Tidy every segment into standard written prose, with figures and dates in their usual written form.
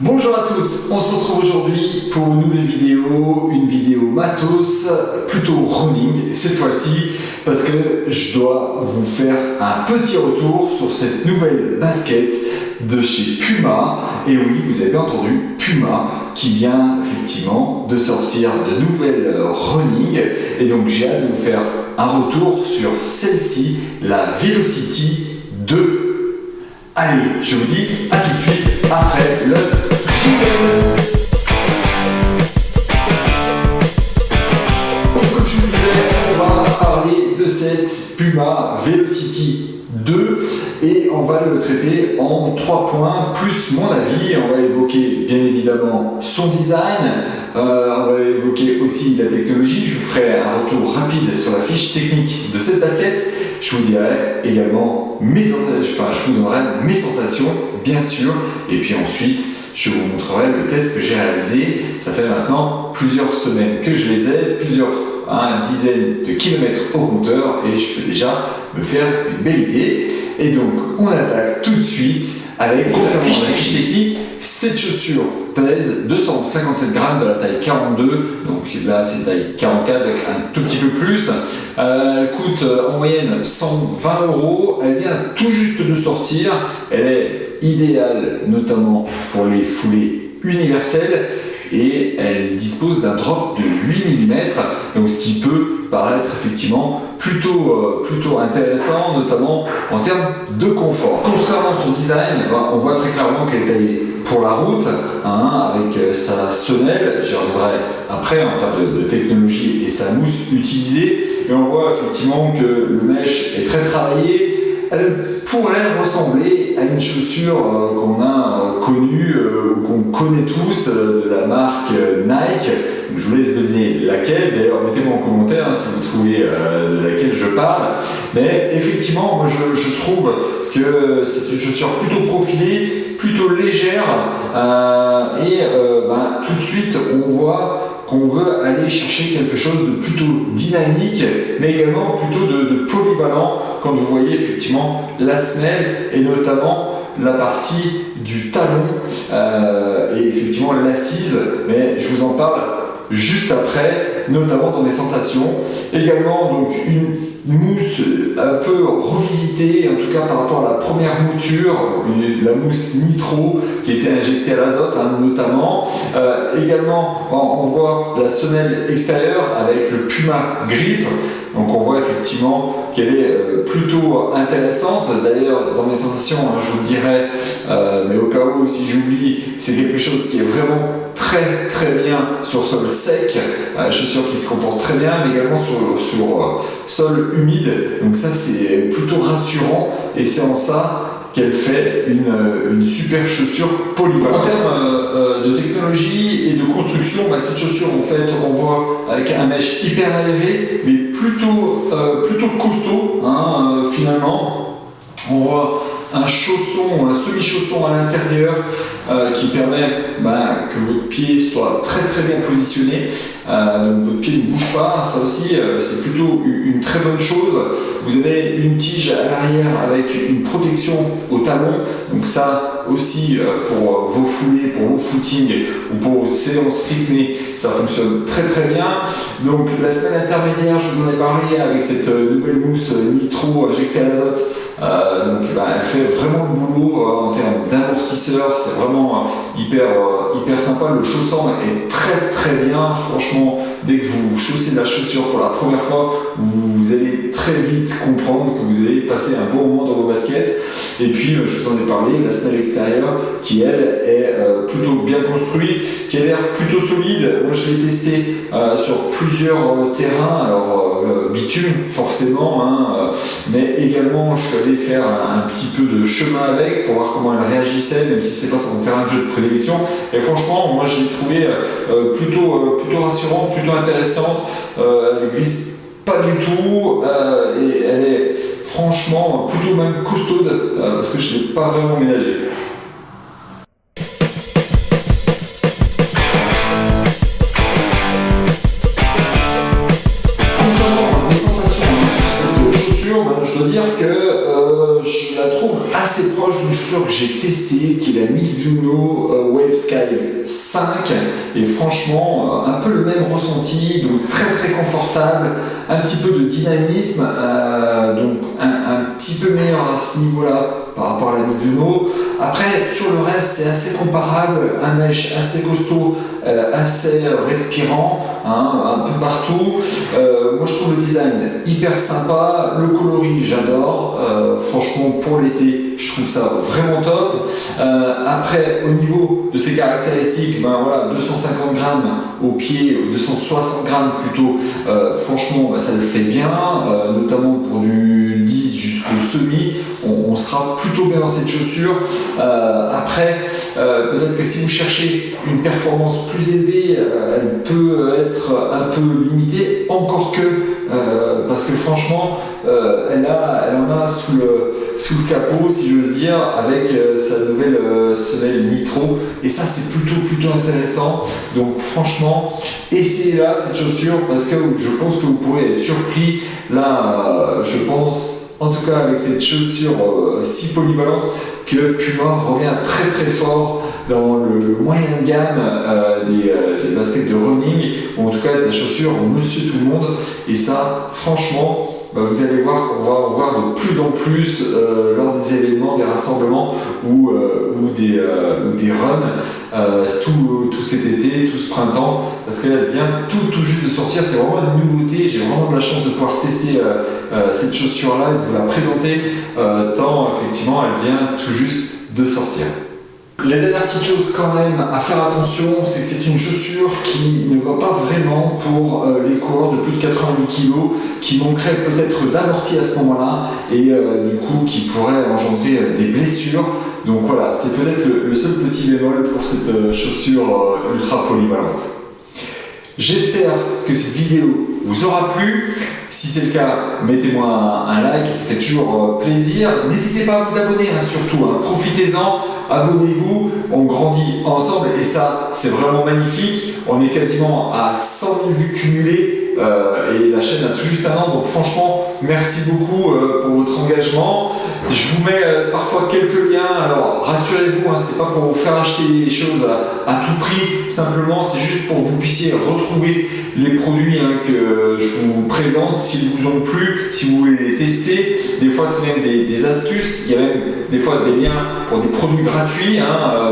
Bonjour à tous, on se retrouve aujourd'hui pour une nouvelle vidéo, une vidéo matos, plutôt running cette fois-ci, parce que je dois vous faire un petit retour sur cette nouvelle basket de chez Puma. Et oui, vous avez bien entendu, Puma qui vient effectivement de sortir de nouvelles running. Et donc j'ai hâte de vous faire un retour sur celle-ci, la Velocity 2. Allez, je vous dis à tout de suite après le jingle. Et comme je vous disais, on va parler de cette Puma Velocity 2 et on va le traiter en 3 points plus mon avis. On va évoquer bien évidemment son design, on va évoquer aussi la technologie. Je vous ferai un retour rapide sur la fiche technique de cette basket. Je vous dirai également je vous donnerai mes sensations, bien sûr, et puis ensuite je vous montrerai le test que j'ai réalisé. Ça fait maintenant plusieurs semaines que je les ai, plusieurs dizaines de kilomètres au compteur, et je peux déjà me faire une belle idée. Et donc on attaque tout de suite avec la fiche technique. Cette chaussure pèse 257 grammes de la taille 42, donc là c'est taille 44 avec un tout petit peu plus. Elle coûte en moyenne 120 €. Elle vient tout juste de sortir. Elle est idéale notamment pour les foulées universelles et elle dispose d'un drop de 8 mm, donc ce qui peut paraître effectivement plutôt intéressant, notamment en termes de confort. Concernant son design, on voit très clairement qu'elle est taillée pour la route, avec sa semelle, j'y reviendrai après en termes de technologie, et sa mousse utilisée, et on voit effectivement que le mesh est très travaillé. Elle pourrait ressembler à une chaussure qu'on a connue, qu'on connaît tous, de la marque Nike. Donc, je vous laisse deviner laquelle. D'ailleurs, mettez-moi en commentaire si vous trouvez de laquelle je parle. Mais effectivement, moi je trouve que c'est une chaussure plutôt profilée, plutôt légère. Tout de suite, on voit qu'on veut aller chercher quelque chose de plutôt dynamique, mais également plutôt de polyvalent, quand vous voyez effectivement la semelle et notamment la partie du talon et effectivement l'assise, mais je vous en parle juste après, notamment dans mes sensations. Également donc une mousse un peu revisitée, en tout cas par rapport à la première mouture, la mousse nitro qui était injectée à l'azote notamment. Également on voit la semelle extérieure avec le Puma Grip, donc on voit effectivement qu'elle est plutôt intéressante. D'ailleurs dans mes sensations, je vous le dirai, mais au cas où si j'oublie, c'est quelque chose qui est vraiment très bien sur sol sec, chaussure qui se comporte très bien, mais également sur sol humide, donc ça c'est plutôt rassurant, et c'est en ça qu'elle fait une super chaussure polyvalente. En termes de technologie et de construction, cette chaussure en fait on voit avec un mesh hyper élevé, mais plutôt costaud finalement. On voit un semi-chausson à l'intérieur qui permet que votre pied soit très bien positionné, donc votre pied ne bouge pas. Ça aussi c'est plutôt une très bonne chose. Vous avez une tige à l'arrière avec une protection au talon, donc ça aussi pour vos foulées, pour vos footings ou pour vos séances rythmées, ça fonctionne très bien. Donc la semelle intermédiaire, je vous en ai parlé, avec cette nouvelle mousse nitro injectée à l'azote. Elle fait vraiment le boulot en termes d'amortisseur. C'est vraiment hyper sympa. Le chaussant est très bien. Franchement, dès que vous chaussez la chaussure pour la première fois, vous allez très vite comprendre que vous allez passer un bon moment dans vos baskets. Et puis je vous en ai parlé, la semelle extérieure qui elle est plutôt bien construite, qui a l'air plutôt solide. Moi je l'ai testé sur plusieurs terrains, alors bitume forcément, mais également je suis allé faire un petit peu de chemin avec pour voir comment elle réagissait, même si c'est pas son terrain de jeu de prédilection. Et franchement, moi je l'ai trouvé plutôt rassurante, plutôt intéressante. Elle glisse pas du tout, et elle est franchement plutôt même costaude, parce que je ne l'ai pas vraiment ménagée. Concernant mes sensations sur cette chaussure, je dois dire que je la trouve assez proche d'une chaussure que j'ai testée, qui est la Mizuno Wave Sky 5 et franchement un peu le même ressenti, donc très très confortable, un petit peu de dynamisme, donc un petit peu meilleur à ce niveau-là par rapport à la Mizuno. Après sur le reste c'est assez comparable, un mesh assez costaud, assez respirant, un peu partout. Moi je trouve le design hyper sympa, le coloris j'adore, franchement pour l'été je trouve ça vraiment top. Après au niveau de ses caractéristiques, ben voilà, 250 grammes au pied, 260 grammes plutôt, franchement ça le fait bien, notamment pour du 10 jusqu'au semi, on sera plutôt bien dans cette chaussure. Après peut-être que si vous cherchez une performance plus élevée, elle peut être un peu limitée, encore que parce que franchement elle en a sous le capot, si j'ose dire, avec sa nouvelle semelle Nitro, et ça c'est plutôt intéressant. Donc franchement essayez-la cette chaussure, parce que je pense que vous pourrez être surpris là. Je pense en tout cas avec cette chaussure si polyvalente que Puma revient très fort dans le moyen de gamme des baskets de running, ou en tout cas de la chaussure Monsieur Tout le Monde. Et ça, franchement, vous allez voir qu'on va en voir de plus en plus lors des événements, des rassemblements ou des runs tout cet été, tout ce printemps, parce qu'elle vient tout juste de sortir. C'est vraiment une nouveauté. J'ai vraiment de la chance de pouvoir tester cette chaussure-là et de vous la présenter, tant effectivement elle vient tout juste de sortir. La dernière petite chose quand même à faire attention, c'est que c'est une chaussure qui ne va pas vraiment pour les coureurs de plus de 90 kg, qui manqueraient peut-être d'amorti à ce moment-là, et du coup qui pourrait engendrer des blessures. Donc voilà, c'est peut-être le seul petit bémol pour cette chaussure ultra polyvalente. J'espère que cette vidéo vous aura plu. Si c'est le cas, mettez-moi un like, ça fait toujours plaisir. N'hésitez pas à vous abonner, surtout, profitez-en, abonnez-vous, on grandit ensemble et ça c'est vraiment magnifique. On est quasiment à 100 000 vues cumulées et la chaîne a tout juste un an, donc franchement merci beaucoup pour votre engagement. Je vous mets parfois quelques liens, alors rassurez-vous, c'est pas pour vous faire acheter les choses à tout prix, simplement c'est juste pour que vous puissiez retrouver les produits que je vous présente, s'ils vous ont plu, si vous voulez les tester. Des fois c'est même des astuces, il y a même des fois des liens pour des produits gratuits,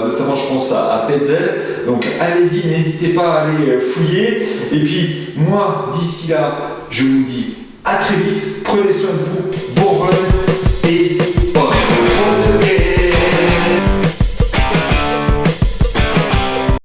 notamment je pense à Petzl. Donc allez-y, n'hésitez pas à aller fouiller. Et puis moi d'ici là, je vous dis à très vite, prenez soin de vous, bon run.